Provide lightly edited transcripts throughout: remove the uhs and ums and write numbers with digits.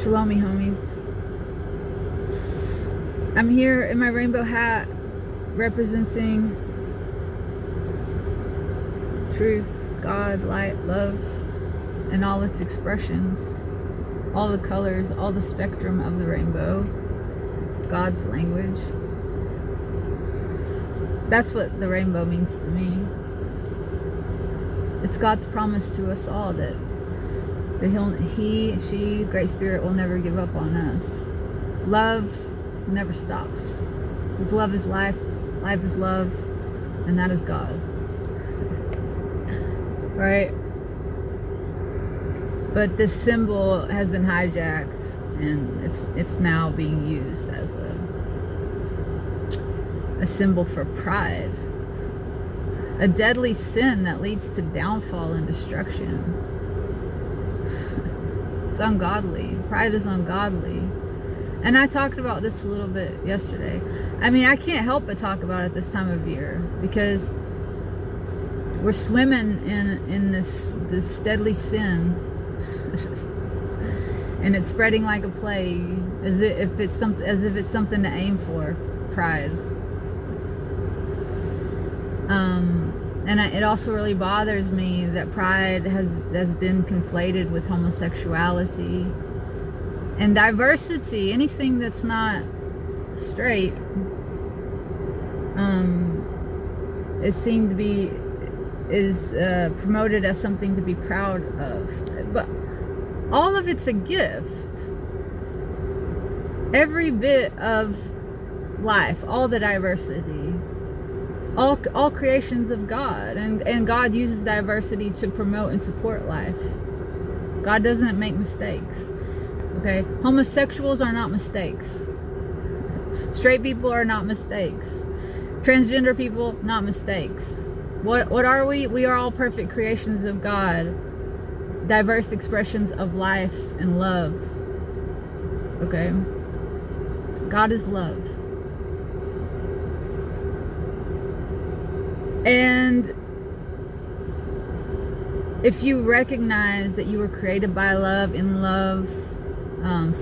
Shalomi homies. I'm here in my rainbow hat representing truth, God, light, love, and all its expressions, all the colors, all the spectrum of the rainbow, God's language. That's what the rainbow means to me. It's God's promise to us all that He, she, Great Spirit will never give up on us. Love never stops. Because love is life, life is love, and that is God. Right? But this symbol has been hijacked, and it's now being used as a symbol for pride. A deadly sin that leads to downfall and destruction. It's ungodly. Pride is ungodly. And I talked about this a little bit yesterday. I mean, I can't help but talk about it this time of year because we're swimming in this deadly sin. And it's spreading like a plague, as if it's something to aim for. Pride. It also really bothers me that pride has been conflated with homosexuality and diversity. Anything that's not straight is promoted as something to be proud of. But all of it's a gift. Every bit of life, all the diversity, all creations of God, and God uses diversity to promote and support life. God doesn't make mistakes. Okay? Homosexuals are not mistakes. Straight people are not mistakes. Transgender people, not mistakes. What are we? We are all perfect creations of God. Diverse expressions of life and love. Okay? God is love. And if you recognize that you were created by love, in love,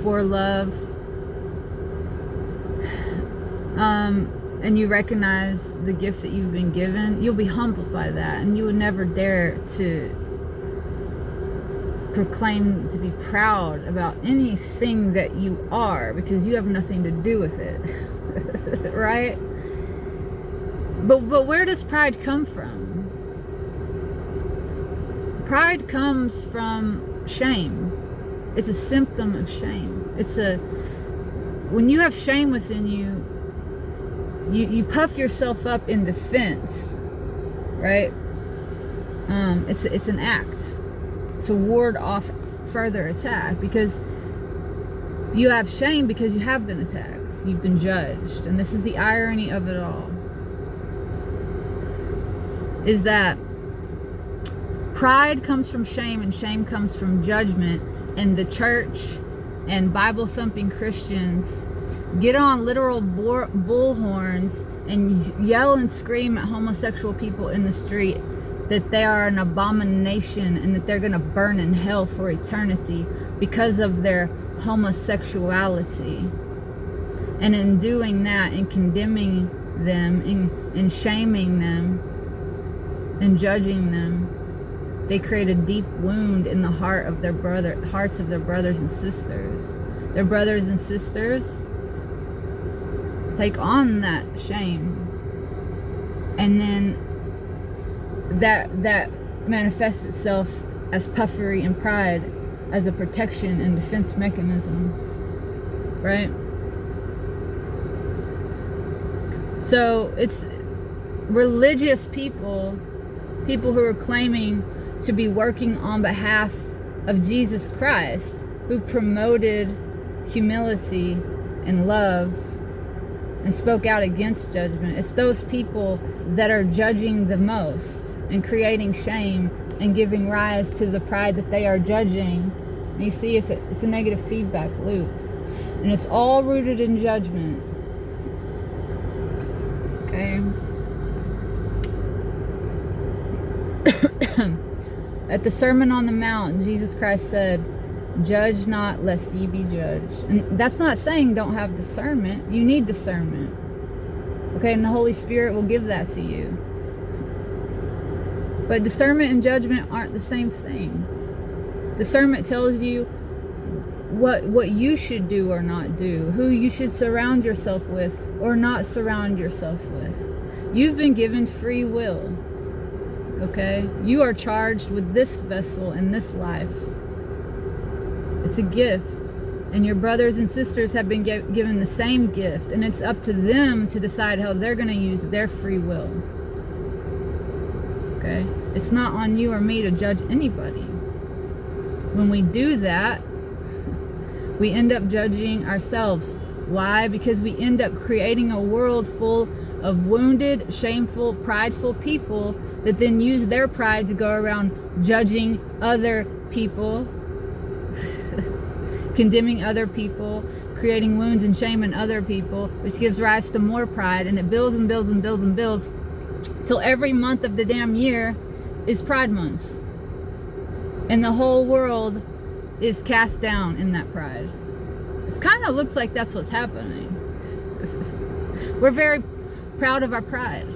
for love, and you recognize the gifts that you've been given, you'll be humbled by that, and you would never dare to proclaim, to be proud about anything that you are, because you have nothing to do with it. Right? But where does pride come from? Pride comes from shame. It's a symptom of shame. When you have shame within you, you puff yourself up in defense, right? It's an act to ward off further attack, because you have shame because you have been attacked. You've been judged. And this is the irony of it all. Is that pride comes from shame, and shame comes from judgment, and the church and Bible thumping Christians get on literal bullhorns and yell and scream at homosexual people in the street that they are an abomination and that they're going to burn in hell for eternity because of their homosexuality. And in doing that, and condemning them, and shaming them, and judging them, they create a deep wound in the hearts of their brothers and sisters. Their brothers and sisters take on that shame, and then that manifests itself as puffery and pride, as a protection and defense mechanism, right? So it's religious people who are claiming to be working on behalf of Jesus Christ, who promoted humility and love and spoke out against judgment. It's those people that are judging the most and creating shame and giving rise to the pride that they are judging. And you see, it's a negative feedback loop, and it's all rooted in judgment. Okay. At the Sermon on the Mount, Jesus Christ said, Judge not, lest ye be judged. And that's not saying don't have discernment. You need discernment. Okay, and the Holy Spirit will give that to you. But discernment and judgment aren't the same thing. Discernment tells you what you should do or not do, who you should surround yourself with or not surround yourself with. You've been given free will. Okay? You are charged with this vessel in this life. It's a gift. And your brothers and sisters have been given the same gift. And it's up to them to decide how they're going to use their free will. Okay? It's not on you or me to judge anybody. When we do that, we end up judging ourselves. Why? Because we end up creating a world full of wounded, shameful, prideful people that then use their pride to go around judging other people, condemning other people, creating wounds and shame in other people, which gives rise to more pride, and it builds and builds and builds and builds till every month of the damn year is Pride Month. And the whole world is cast down in that pride. It kind of looks like that's what's happening. We're very proud of our pride,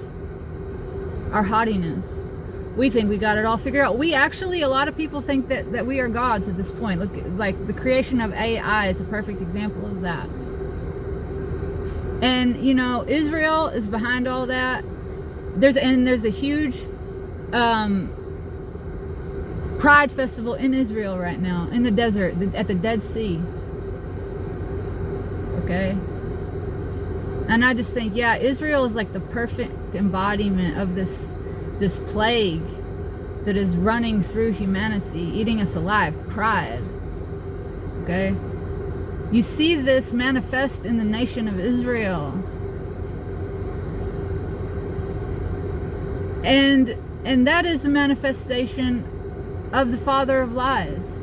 our haughtiness. We think we got it all figured out. We actually, a lot of people think that we are gods at this point. Look, like the creation of AI is a perfect example of that. And, you know, Israel is behind all that. There's a huge pride festival in Israel right now, in the desert, at the Dead Sea. Okay? And I just think, yeah, Israel is like the perfect embodiment of this plague that is running through humanity, eating us alive. Pride. Okay? You see this manifest in the nation of Israel. And that is the manifestation of the father of lies.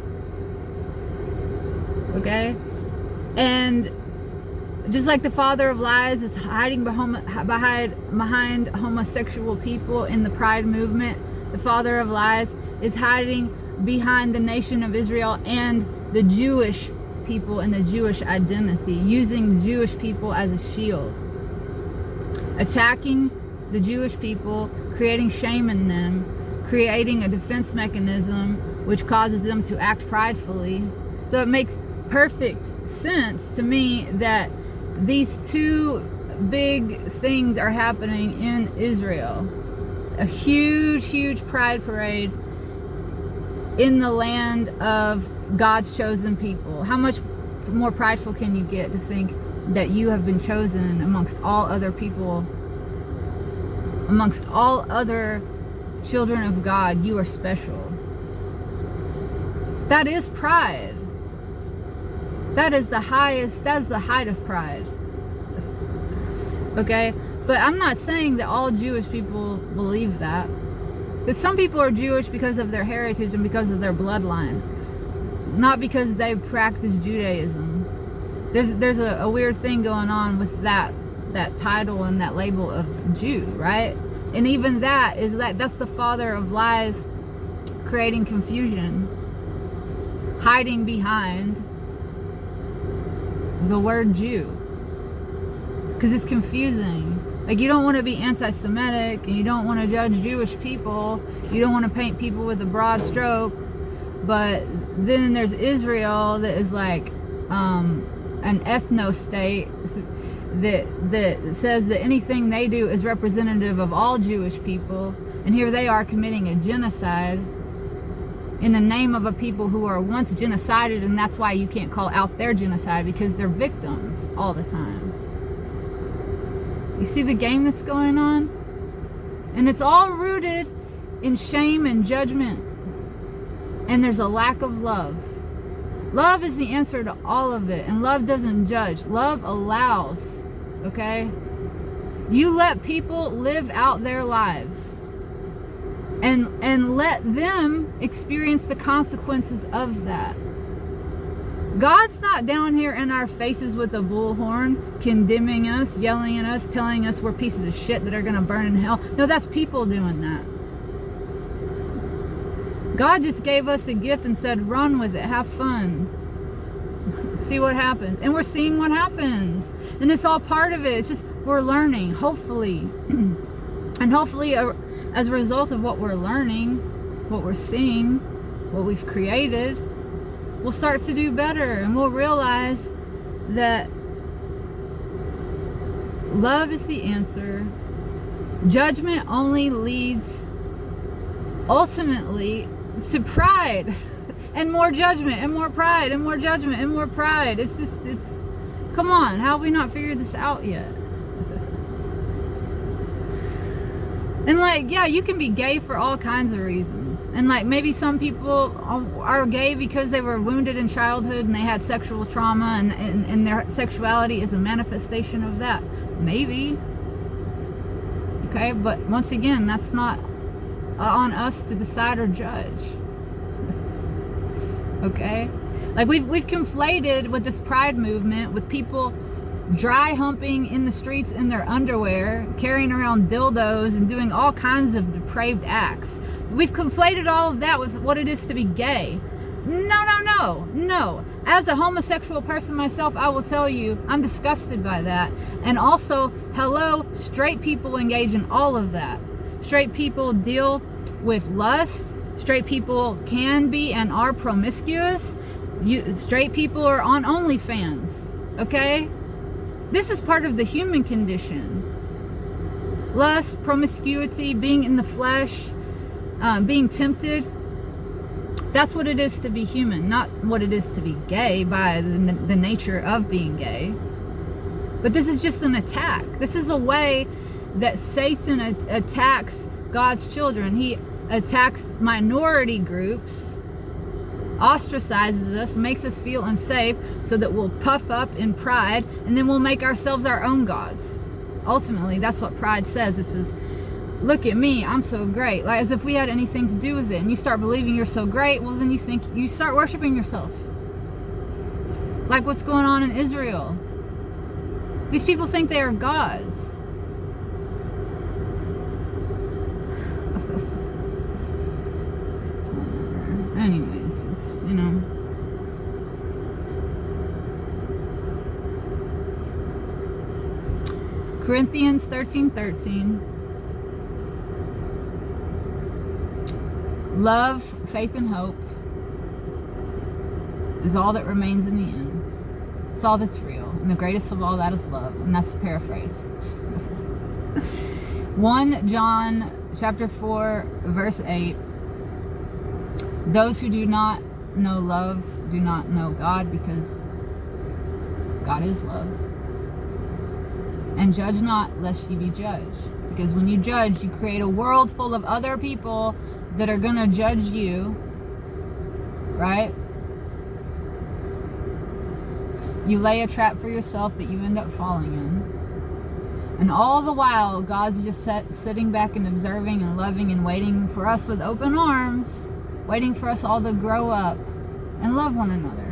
Okay? And just like the father of lies is hiding behind homosexual people in the pride movement, the father of lies is hiding behind the nation of Israel and the Jewish people and the Jewish identity, using the Jewish people as a shield, attacking the Jewish people, creating shame in them, creating a defense mechanism which causes them to act pridefully. So it makes perfect sense to me that these two big things are happening in Israel. A huge, huge pride parade in the land of God's chosen people. How much more prideful can you get to think that you have been chosen amongst all other people, amongst all other children of God? You are special. That is pride. That is the highest, that is the height of pride. Okay? But I'm not saying that all Jewish people believe that. That some people are Jewish because of their heritage and because of their bloodline, not because they practice Judaism. There's a weird thing going on with that title and that label of Jew, right? And even that's the father of lies, creating confusion, hiding behind the word Jew, because it's confusing. Like, you don't want to be anti-Semitic, and you don't want to judge Jewish people, you don't want to paint people with a broad stroke, but then there's Israel that is like an ethno-state that says that anything they do is representative of all Jewish people, and here they are committing a genocide in the name of a people who are once genocided, and that's why you can't call out their genocide, because they're victims all the time. You see the game that's going on? And it's all rooted in shame and judgment. And there's a lack of love. Love is the answer to all of it. And love doesn't judge. Love allows. Okay? You let people live out their lives. And let them experience the consequences of that. God's not down here in our faces with a bullhorn, condemning us, yelling at us, telling us we're pieces of shit that are going to burn in hell. No, that's people doing that. God just gave us a gift and said, run with it, have fun. See what happens. And we're seeing what happens. And it's all part of it. It's just we're learning, hopefully. And hopefully as a result of what we're learning, what we're seeing, what we've created, we'll start to do better. And we'll realize that love is the answer. Judgment only leads ultimately to pride and more judgment and more pride and more judgment and more pride. It's come on, how have we not figured this out yet? And like, yeah, you can be gay for all kinds of reasons. And like, maybe some people are gay because they were wounded in childhood and they had sexual trauma, and their sexuality is a manifestation of that. Maybe. Okay, but once again, that's not on us to decide or judge. Okay, like we've conflated with this pride movement with people dry humping in the streets in their underwear, carrying around dildos and doing all kinds of depraved acts. We've conflated all of that with what it is to be gay. No. As a homosexual person myself, I will tell you, I'm disgusted by that. And also, hello, straight people engage in all of that. Straight people deal with lust. Straight people can be and are promiscuous. Straight people are on OnlyFans. Okay? This is part of the human condition. Lust, promiscuity, being in the flesh, being tempted. That's what it is to be human, not what it is to be gay by the nature of being gay. But this is just an attack. This is a way that Satan attacks God's children. He attacks minority groups, ostracizes us, makes us feel unsafe so that we'll puff up in pride, and then we'll make ourselves our own gods. Ultimately, that's what pride says. It says, look at me, I'm so great. Like as if we had anything to do with it. And you start believing you're so great, well then you start worshiping yourself. Like what's going on in Israel. These people think they are gods. Anyways, it's, you know. Corinthians 13:13. Love, faith, and hope is all that remains in the end. It's all that's real. And the greatest of all that is love. And that's a paraphrase. 1 John chapter 4, verse 8. Those who do not know love do not know God, because God is love. And judge not, lest ye be judged. Because when you judge, you create a world full of other people that are going to judge you, right? You lay a trap for yourself that you end up falling in. And all the while, God's just sitting back and observing and loving and waiting for us with open arms, waiting for us all to grow up and love one another.